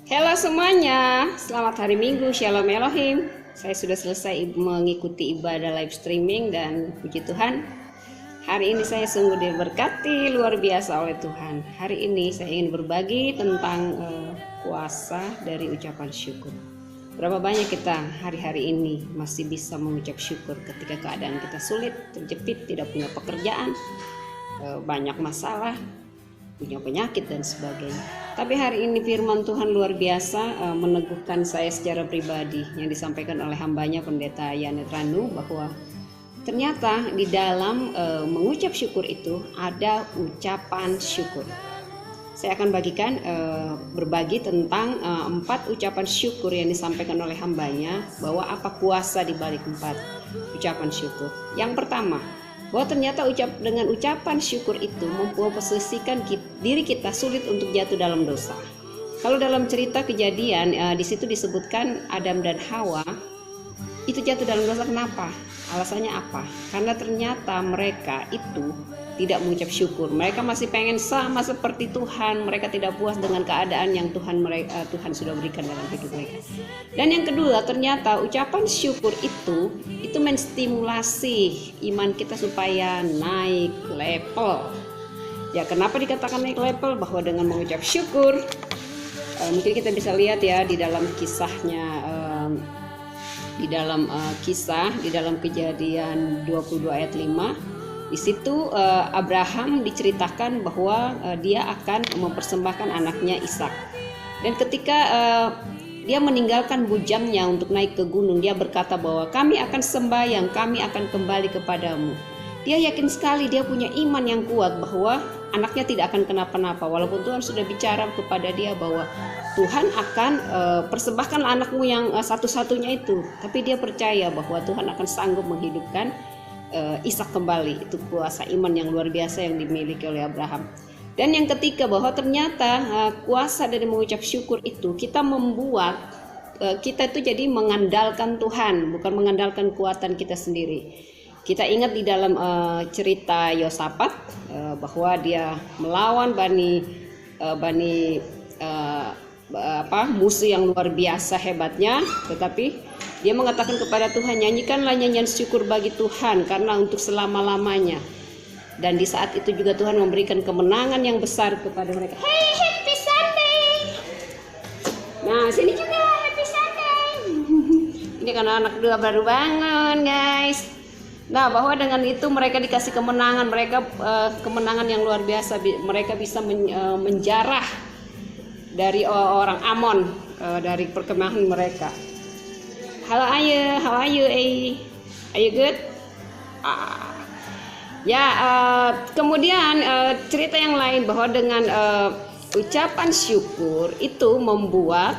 Halo semuanya, selamat hari Minggu, Shalom Elohim. Saya sudah selesai mengikuti ibadah live streaming dan puji Tuhan, hari ini saya sungguh diberkati luar biasa oleh Tuhan. Hari ini saya ingin berbagi tentang kuasa dari ucapan syukur. Berapa banyak kita hari-hari ini masih bisa mengucap syukur ketika keadaan kita sulit, terjepit, tidak punya pekerjaan, banyak masalah, punya penyakit dan sebagainya. Tapi hari ini firman Tuhan luar biasa meneguhkan saya secara pribadi yang disampaikan oleh hambanya Pendeta Yanet Ranu, bahwa ternyata di dalam mengucap syukur itu ada ucapan syukur. Saya akan berbagi tentang 4 ucapan syukur yang disampaikan oleh hambanya, bahwa apa kuasa di balik 4 ucapan syukur. Yang pertama, bahwa ternyata dengan ucapan syukur itu memposisikan diri kita sulit untuk jatuh dalam dosa. Kalau dalam cerita Kejadian di situ disebutkan Adam dan Hawa itu jatuh dalam dosa. Kenapa? Alasannya apa? Karena ternyata mereka itu tidak mengucap syukur. Mereka masih pengen sama seperti Tuhan. Mereka tidak puas dengan keadaan yang Tuhan sudah berikan dalam hidup mereka. Dan yang kedua, ternyata ucapan syukur itu menstimulasi iman kita supaya naik level. Ya, kenapa dikatakan naik level? Bahwa dengan mengucap syukur, mungkin kita bisa lihat ya di dalam kisahnya, di dalam Kejadian 22 ayat 5. Di situ Abraham diceritakan bahwa dia akan mempersembahkan anaknya Ishak. Dan ketika dia meninggalkan bujangnya untuk naik ke gunung, dia berkata bahwa kami akan sembahyang, kami akan kembali kepadamu. Dia yakin sekali, dia punya iman yang kuat bahwa anaknya tidak akan kenapa-napa. Walaupun Tuhan sudah bicara kepada dia bahwa Tuhan akan persembahkan anakmu yang satu-satunya itu. Tapi dia percaya bahwa Tuhan akan sanggup menghidupkan Ishak kembali. Itu kuasa iman yang luar biasa yang dimiliki oleh Abraham. Dan yang ketiga, bahwa ternyata kuasa dari mengucap syukur itu kita membuat kita itu jadi mengandalkan Tuhan, bukan mengandalkan kekuatan kita sendiri. Kita ingat di dalam cerita Yosafat bahwa dia melawan musuh yang luar biasa hebatnya, tetapi dia mengatakan kepada Tuhan, nyanyikanlah nyanyian syukur bagi Tuhan karena untuk selama-lamanya. Dan di saat itu juga Tuhan memberikan kemenangan yang besar kepada mereka. Hey, happy Sunday. Nah, sini juga happy Sunday. Ini karena anak dua baru bangun, guys. Nah, bahwa dengan itu mereka dikasih kemenangan, kemenangan yang luar biasa. Mereka bisa menjarah dari orang Amon dari perkemahan mereka. Halo Ayu, how are you? Are you good? Kemudian cerita yang lain bahwa dengan ucapan syukur itu membuat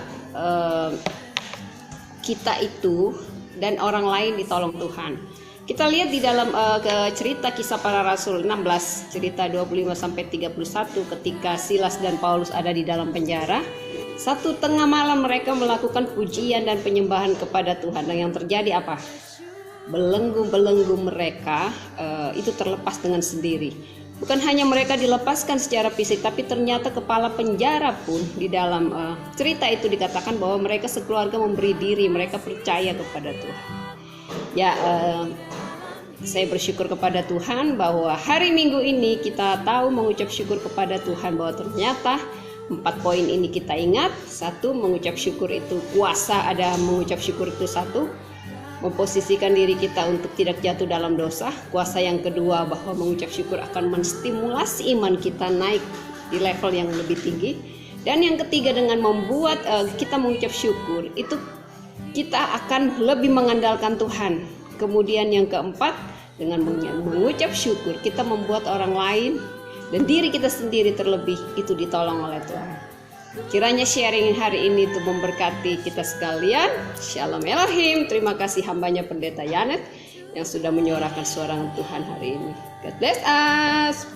kita itu dan orang lain ditolong Tuhan. Kita lihat di dalam cerita Kisah Para Rasul 16, cerita 25 sampai 31, ketika Silas dan Paulus ada di dalam penjara. Satu tengah malam mereka melakukan pujian dan penyembahan kepada Tuhan. Dan yang terjadi apa? Belenggu-belenggu mereka itu terlepas dengan sendiri. Bukan hanya mereka dilepaskan secara fisik, tapi ternyata kepala penjara pun di dalam cerita itu dikatakan bahwa mereka sekeluarga memberi diri, mereka percaya kepada Tuhan. Saya bersyukur kepada Tuhan bahwa hari Minggu ini kita tahu mengucap syukur kepada Tuhan, bahwa ternyata 4 poin ini kita ingat. 1, mengucap syukur itu kuasa, ada mengucap syukur itu 1, memposisikan diri kita untuk tidak jatuh dalam dosa. Kuasa yang kedua, bahwa mengucap syukur akan menstimulasi iman kita naik di level yang lebih tinggi. Dan yang ketiga, dengan membuat kita mengucap syukur itu kita akan lebih mengandalkan Tuhan. Kemudian yang keempat, dengan mengucap syukur kita membuat orang lain dan diri kita sendiri terlebih itu ditolong oleh Tuhan. Kiranya sharing hari ini itu memberkati kita sekalian. Shalom Elohim. Terima kasih hambanya Pendeta Yanet yang sudah menyuarakan suara Tuhan hari ini. God bless us.